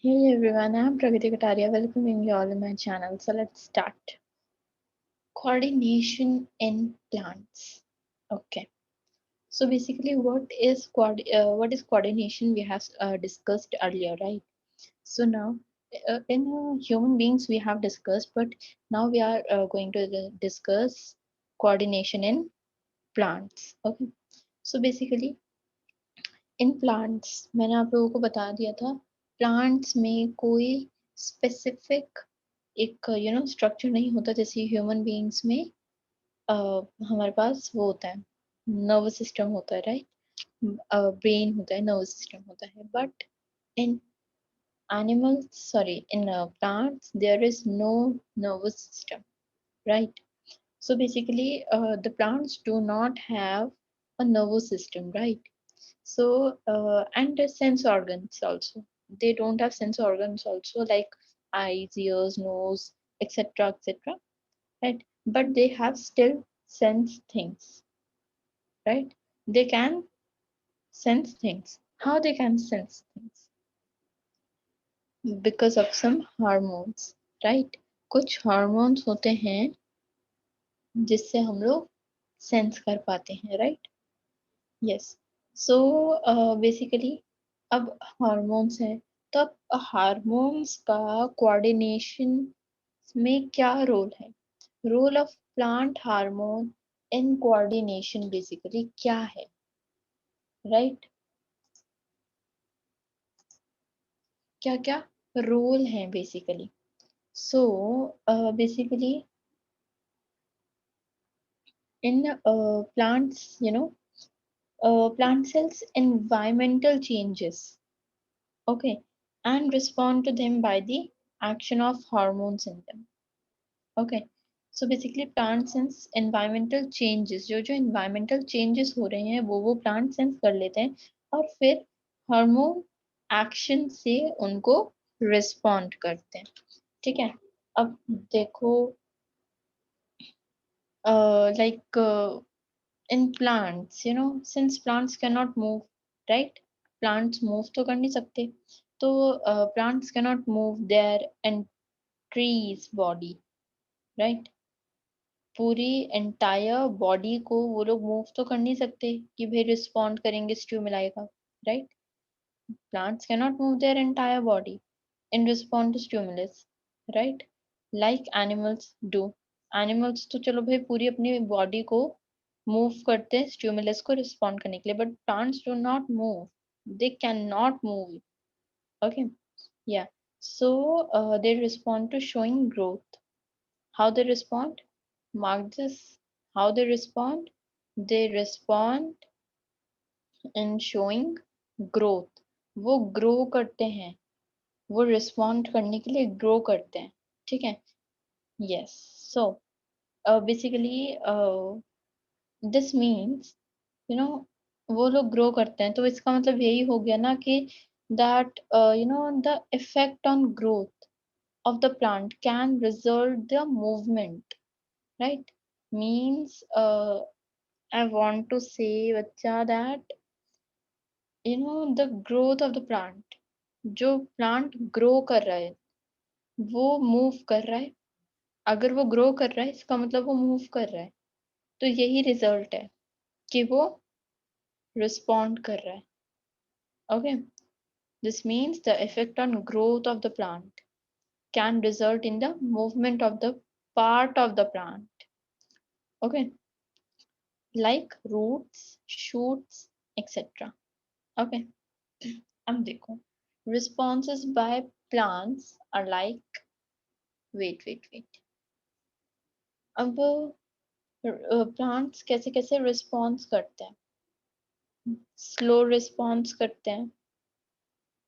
Hey everyone, I'm Pragati Kataria, welcoming you all in my channel. So let's start. Coordination in plants. Okay. So basically, what is coordination? We have discussed earlier, right? So now, in human beings, we have discussed, but now we are going to discuss coordination in plants. Okay. So basically, in plants मैंने आप लोगों को बता दिया था plants में कोई specific एक स्ट्रक्चर नहीं होता जैसे ह्यूमन बीइंग्स में हमारे पास वो होता है नर्वस सिस्टम होता है राइट ब्रेन होता है नर्वस सिस्टम होता है but in animals sorry in plants there is no nervous system right so basically the plants do not have a nervous system right so and the sense organs also they don't have sense organs also like eyes ears nose etc etc right but they have still sense things right they can sense things how they can sense things because of some hormones right कुछ hormones होते हैं जिससे हम लोग sense कर पाते हैं right yes so basically अब हार्मोन्स है तो अब हार्मोन्स का कोऑर्डिनेशन में क्या रोल है role of plant hormone in coordination basically क्या है राइट क्या क्या रोल है basically so basically in plants plant cells environmental changes okay and respond to them by the action of hormones in them okay so basically plant sense environmental changes जो environmental changes हो रहे हैं वो plant sense कर लेते हैं और फिर हार्मोन एक्शन से उनको रिस्पॉन्ड करते हैं ठीक है अब देखो like in plants since plants cannot move right plants move तो कर नहीं सकते तो plants cannot move their trees body right पूरी एंटायर बॉडी को वो लोग मूव तो कर नहीं सकते कि भाई रिस्पॉन्ड करेंगे स्टिमुलाई का right plants cannot move their entire body in respond to stimulus right like animals do animals तो चलो भाई पूरी अपनी बॉडी को मूव करते हैं स्टिमुलस को रिस्पॉन्ड करने के लिए but plants do not move they can not move okay yeah so they respond to showing growth how they respond mark this how they respond in showing growth वो grow करते हैं वो respond करने के लिए ग्रो करते हैं ठीक है yes so basically this means you know वो लोग ग्रो करते हैं तो इसका मतलब यही हो गया ना कि that the effect on growth of the plant can result the movement right means I want to say bacha that the growth of the plant जो plant grow कर रहा है वो move कर रहा है अगर वो grow कर रहा है इसका मतलब वो move कर रहा है तो यही result है कि वो respond कर रहा है okay this means the effect on growth of the plant can result in the movement of the part of the plant okay like roots, shoots, etc. Okay, अब देखो responses by plants are like wait. अब plants कैसे कैसे response करते हैं slow response करते हैं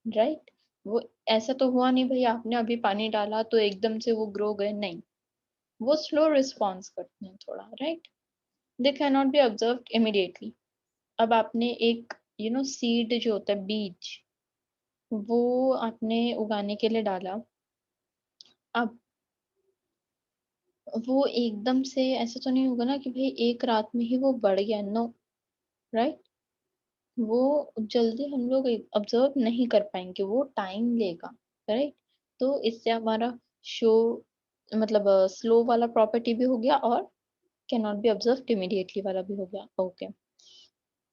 right वो ऐसा तो हुआ नहीं भाई आपने अभी पानी डाला तो एकदम से वो ग्रो गए नहीं वो स्लो रिस्पॉन्स करते हैं थोड़ा right they can not be observed immediately अब आपने एक सीड जो होता है बीज वो आपने उगाने के लिए डाला अब वो एकदम से ऐसा तो नहीं होगा ना कि भाई एक रात में ही वो बढ़ गया नो राइट वो जल्दी हम लोग ऑब्जर्व नहीं कर पाएंगे वो टाइम लेगा राइट। तो इससे हमारा शो मतलब स्लो वाला प्रॉपर्टी भी हो गया और can not be observed immediately वाला भी हो गया। Okay,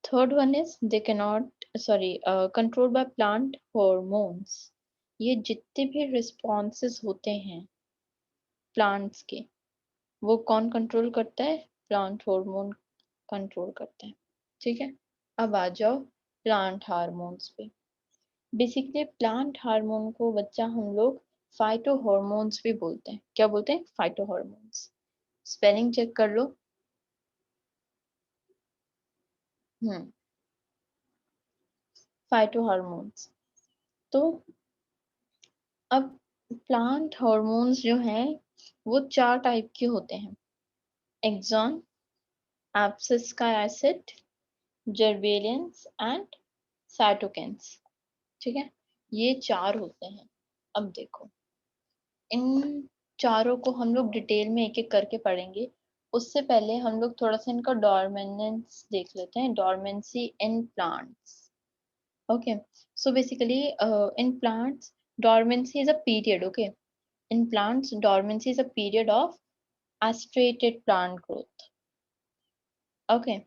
third one is they can not sorry control by plant hormones. ये जितने भी रिस्पॉन्सेस होते हैं प्लांट्स के, वो कौन कंट्रोल करता है? प्लांट हार्मोन कंट्रोल करता है। ठीक है, अब आ जाओ प्लांट हार्मोन्स पे। बेसिकली प्लांट हार्मोन को बच्चा हम लोग फाइटो हॉर्मोन्स भी बोलते हैं। क्या बोलते हैं? Phyto hormones. स्पेलिंग चेक कर लो। Phyto hormones. तो अब प्लांट हॉर्मोन्स जो हैं वो चार टाइप के होते हैं: एक्सॉन, एब्सिस्का एसिड, जर्बेलियंस एंड साइटोकिन्स। ठीक है, ये चार होते हैं। अब देखो, इन चारों को हम लोग डिटेल में एक एक करके पढ़ेंगे। उससे पहले हम लोग थोड़ा सा इनका डोरमेनेंस देख लेते हैं, dormancy in plants. Okay, so basically in plants dormancy is a period. Okay, in plants dormancy is a period of astrated plant growth. Okay,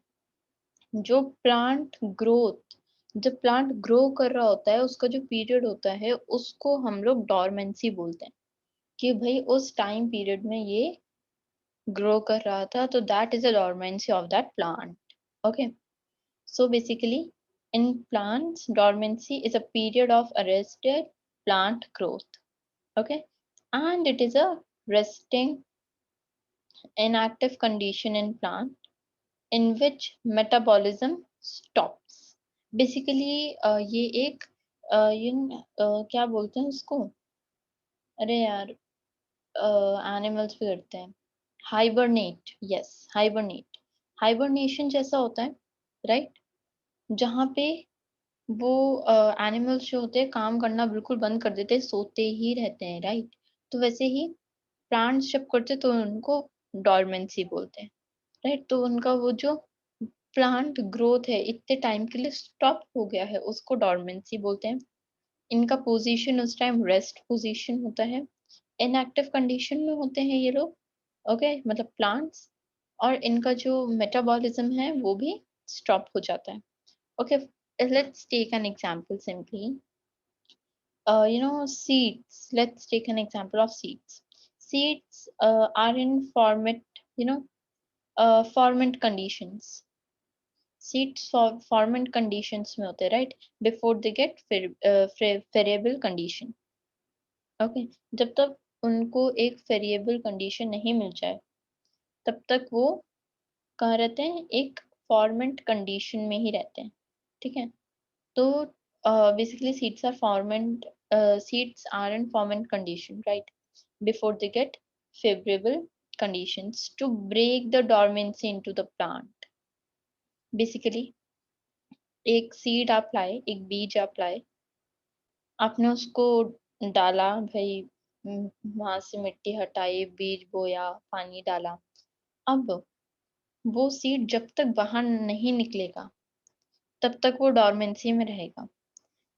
जो प्लांट ग्रोथ, जब प्लांट ग्रो कर रहा होता है उसका जो पीरियड होता है उसको हम लोग डोरमेंसी बोलते हैं, कि भाई उस टाइम पीरियड में ये ग्रो कर रहा था, तो that is a dormancy of that plant. Okay, so basically in plants dormancy is a period of arrested plant growth. Okay, and it is a resting inactive condition in plant in which metabolism stops. Basically ये एक क्या बोलते हैं उसको, अरे यार animals भी करते हैं, हाइबरनेट। Yes, hibernate. हाइबरनेशन जैसा होता है, राइट, जहाँ पे वो एनिमल्स जो होते हैं काम करना बिल्कुल बंद कर देते हैं, सोते ही रहते हैं, राइट। तो वैसे ही प्लांट्स जब करते तो उनको डोरमेंसी बोलते हैं, राइट। तो उनका वो जो प्लांट ग्रोथ है इतने टाइम के लिए स्टॉप हो गया है, उसको डोरमेंसी बोलते हैं। इनका पोजीशन उस टाइम रेस्ट पोजीशन होता है, इनएक्टिव कंडीशन में होते हैं ये लोग। ओके, मतलब प्लांट्स, और इनका जो मेटाबॉलिज्म है वो भी स्टॉप हो जाता है। Okay, let's take an example simply. Seeds. Let's take an example of seeds. Seeds are in formant, formant conditions. Seeds formant conditions में होते हैं, right? Before they get variable condition. Okay, जब तक उनको एक वेरिएबल कंडीशन नहीं मिल जाए तब तक वो कहाँ रहते हैं? एक फॉर्मेंट कंडीशन में ही रहते हैं। ठीक है, तो basically seeds are in ferment condition, right, before they get favorable conditions to break the dormancy into the plant. Basically एक सीड आप लाए, एक बीज आप लाए, आपने उसको डाला भाई, वहां से मिट्टी हटाई, बीज बोया, पानी डाला। अब वो सीड जब तक बाहर नहीं निकलेगा तब तक वो डोरमेंसी में रहेगा।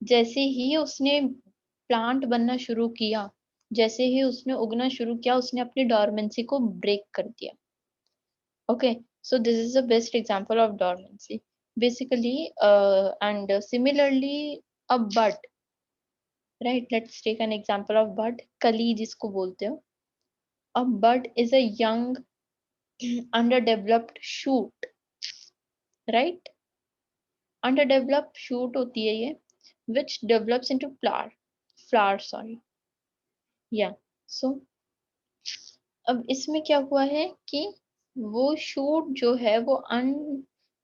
जैसे ही उसने प्लांट बनना शुरू किया, जैसे ही उसने उगना शुरू किया, उसने अपनी डोरमेंसी को ब्रेक कर दिया। Okay, so this is the best example of dormancy basically. And similarly a bud, right, let's take an example of bud, कली जिसको बोलते हो। a bud is a young underdeveloped shoot, right, underdeveloped shoot होती है ये, which develops into flower, sorry, yeah. So अब इसमें क्या हुआ है कि वो शूट जो है वो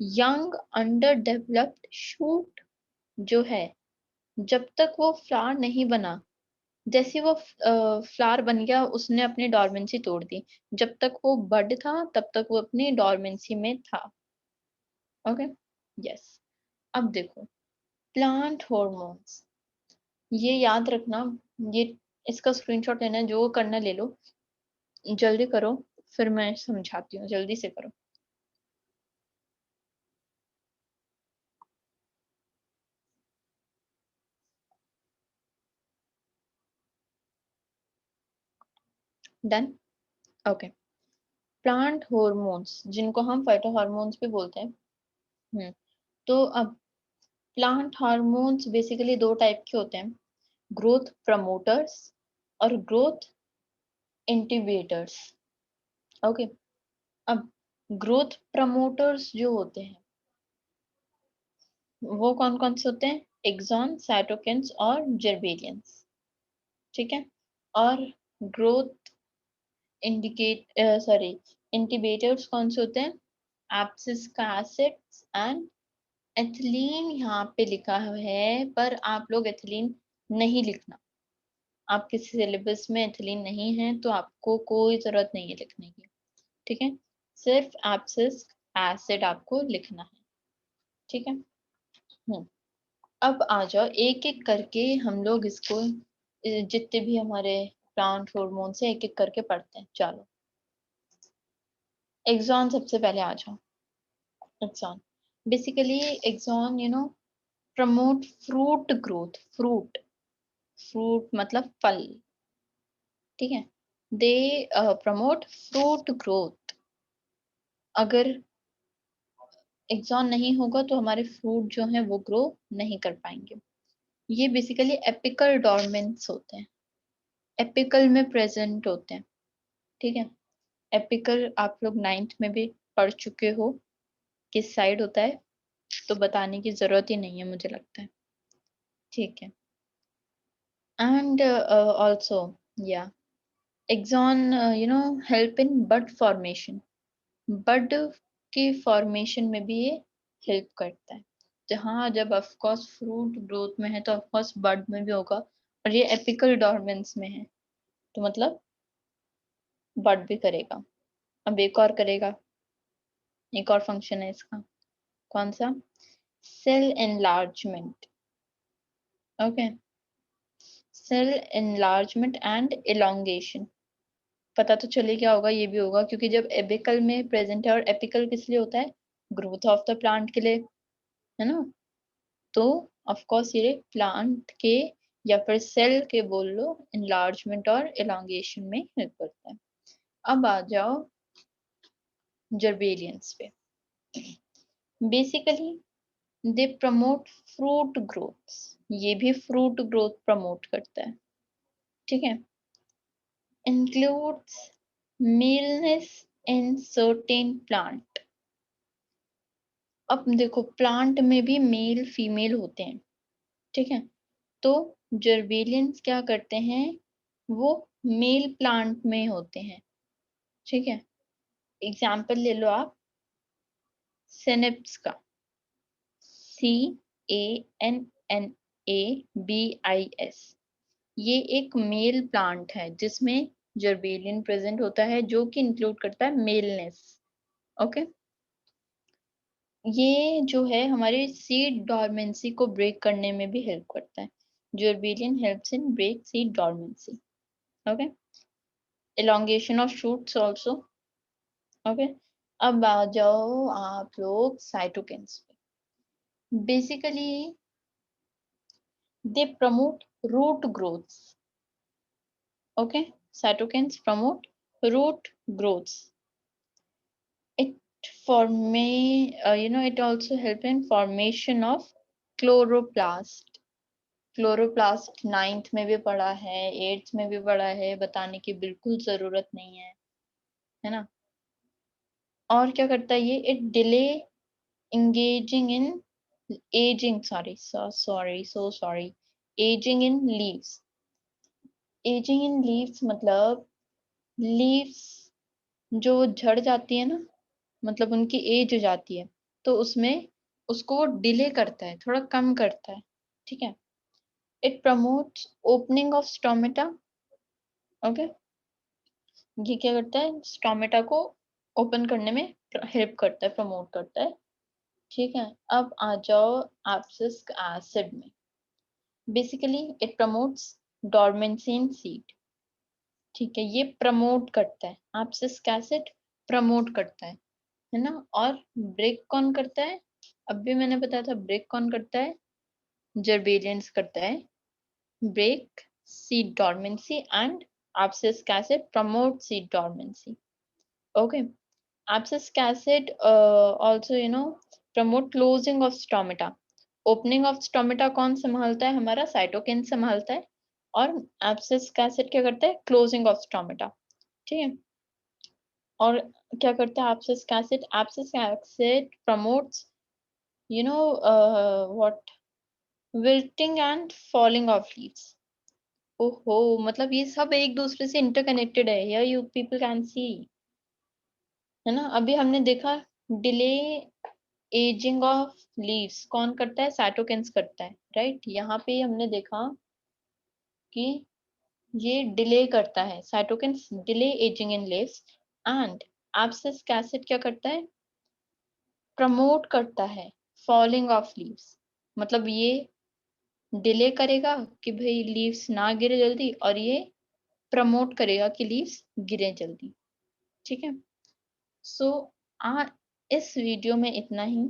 यंग अंडर डेवलप्ड शूट जो है, जब तक वो फ्लावर नहीं बना, जैसे वो फ्लावर बन गया उसने अपनी डोरमेंसी तोड़ दी। जब तक वो बड था तब तक वो अपनी डोरमेंसी में था। Okay, yes. अब देखो प्लांट हॉर्मोन्स, ये याद रखना, ये इसका स्क्रीनशॉट लेना है, जो करना ले लो, जल्दी करो, फिर मैं समझाती हूँ, जल्दी से करो। डन। ओके। प्लांट हॉर्मोन्स जिनको हम फाइटो हॉर्मोन्स भी बोलते हैं। तो अब प्लांट हार्मोन्स बेसिकली दो टाइप के होते हैं, ग्रोथ प्रमोटर्स और ग्रोथ इंटिबिटर्स। ओके। अब ग्रोथ प्रमोटर्स जो होते हैं वो कौन कौन से होते हैं, एक्सॉन, साइटोकिन्स और जर्बेलियंस। ठीक है। और ग्रोथ इंटिबिटर्स कौन से होते हैं, एब्सिसिक एसिड्स एंड एथिलीन। यहाँ पे लिखा है पर आप लोग एथिलीन नहीं लिखना, आपके सिलेबस में एथिलीन नहीं है तो आपको कोई जरूरत नहीं है लिखने की। ठीक है, सिर्फ एब्सिसिक एसिड आपको लिखना है। ठीक है। अब आ जाओ एक एक करके हम लोग इसको जितने भी हमारे प्लांट हार्मोन से एक एक करके पढ़ते हैं। चलो एक्सॉन सबसे पहले आ जाओ। Auxin basically auxin promote fruit growth. Fruit fruit मतलब फल। ठीक है, दे प्रमोट फ्रूट ग्रोथ। अगर एक्सॉन नहीं होगा तो हमारे फ्रूट जो है वो ग्रो नहीं कर पाएंगे। ये बेसिकली एपिकल डोरमेंट्स होते हैं, एपिकल में प्रेजेंट होते हैं। ठीक है, एपिकल आप लोग 9th में भी पढ़ चुके हो किस साइड होता है, तो बताने की जरूरत ही नहीं है मुझे लगता है। ठीक है। एंड ऑल्सो या auxin help in bud formation. Bud के फॉर्मेशन में भी ये हेल्प करता है। जहाँ जब ऑफ कोर्स फ्रूट ग्रोथ में है तो ऑफ कोर्स बड में भी होगा, और ये एपिकल डोरमेंस में है तो मतलब बड भी करेगा। अब एक और करेगा, एक और फंक्शन है इसका। कौन सा, cell enlargement. Okay, cell enlargement and elongation. पता तो चले क्या होगा, ये भी होगा क्योंकि जब एपिकल में प्रेजेंट है, और एपिकल किस लिए होता है, ग्रोथ ऑफ द प्लांट के लिए, है ना। तो ऑफ कोर्स ये प्लांट के या फिर सेल के बोल लो एनलार्जमेंट और एलोंगेशन में हेल्प करता है। अब आ जाओ जर्बेलियंस पे। Basically they promote fruit growth, ये भी फ्रूट ग्रोथ प्रमोट करता है। ठीक है, इंक्लूड्स मेलनेस इन सर्टेन प्लांट। अब देखो प्लांट में भी मेल फीमेल होते हैं। ठीक है, तो जर्बेलियंस क्या करते हैं, वो मेल प्लांट में होते हैं। ठीक है, एग्जाम्पल ले लो आप सिनेप्स का, CANNABIS। ये एक मेल प्लांट है जिसमें जर्बेलियन प्रेजेंट होता है जो कि इंक्लूड करता है मेलनेस। ओके, ये जो है हमारे सीड डॉर्मेंसी को ब्रेक करने में भी हेल्प करता है। Gibberellin helps in break seed dormancy. Okay, elongation of shoots also। Okay, अब आ जाओ आप लोग साइटोकिन्स पे। Basically they promote root growths. Okay, cytokines promote root growths. It it also help in formation of chloroplast। Chloroplast 9th में भी पढ़ा है, 8th में भी पढ़ा है, बताने की बिल्कुल जरूरत नहीं है ना। और क्या करता है ये, it delay engaging in aging, sorry, aging in leaves। aging in leaves मतलब लीव्स जो झड़ जाती है ना, मतलब उनकी एज हो जाती है, तो उसमें उसको डिले करता है, थोड़ा कम करता है। ठीक है, it promotes opening of stomata. Okay, ये क्या करता है, स्टोमेटा को ओपन करने में हेल्प करता है, प्रमोट करता है। ठीक है, अब आ जाओ एब्सिसिक एसिड में। Basically it promotes dormancy in seed. ठीक है, ये प्रमोट करता है, एब्सिसिक एसिड प्रमोट करता है ना। और ब्रेक कौन करता है, अब भी मैंने बताया था, ब्रेक कौन करता है, जर्बेलियंस करता है। Break seed dormancy and Abscisic acid promotes seed dormancy. Okay. Abscisic acid also, promote closing of stomata. Opening of stomata कौन संभालता है? हमारा साइटोकिन संभालता है। और एब्सिसिक एसिड क्या करता है? Closing of stomata. ठीक है। और क्या करता है abscisic acid? Abscisic acid promotes what, wilting and falling of leaves. ओहो, मतलब ये सब एक दूसरे से इंटरकनेक्टेड है। Here you people can see, है ना। अभी हमने देखा डिले एजिंग ऑफ लीव्स कौन करता है? साइटोकिन्स करता है, राइट। यहाँ पे हमने देखा कि ये डिले करता है, cytokines delay ageing in leaves. And abscisic acid क्या करता है? प्रमोट करता है फॉलिंग ऑफ लीव्स। मतलब ये डिले करेगा कि भाई लीव्स ना गिरे जल्दी, और ये प्रमोट करेगा कि लीव्स गिरे जल्दी। ठीक है। सो आ इस वीडियो में इतना ही।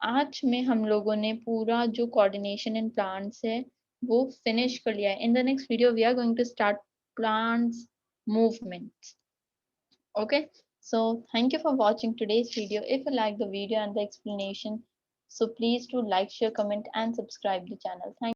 आज में हम लोगों ने पूरा जो कोऑर्डिनेशन इन प्लांट्स है वो फिनिश कर लिया है। In the next video we are going to start plants movements. Okay, so thank you for watching today's video. If you like the video and the explanation, so please do like, share, comment and subscribe the channel. Thank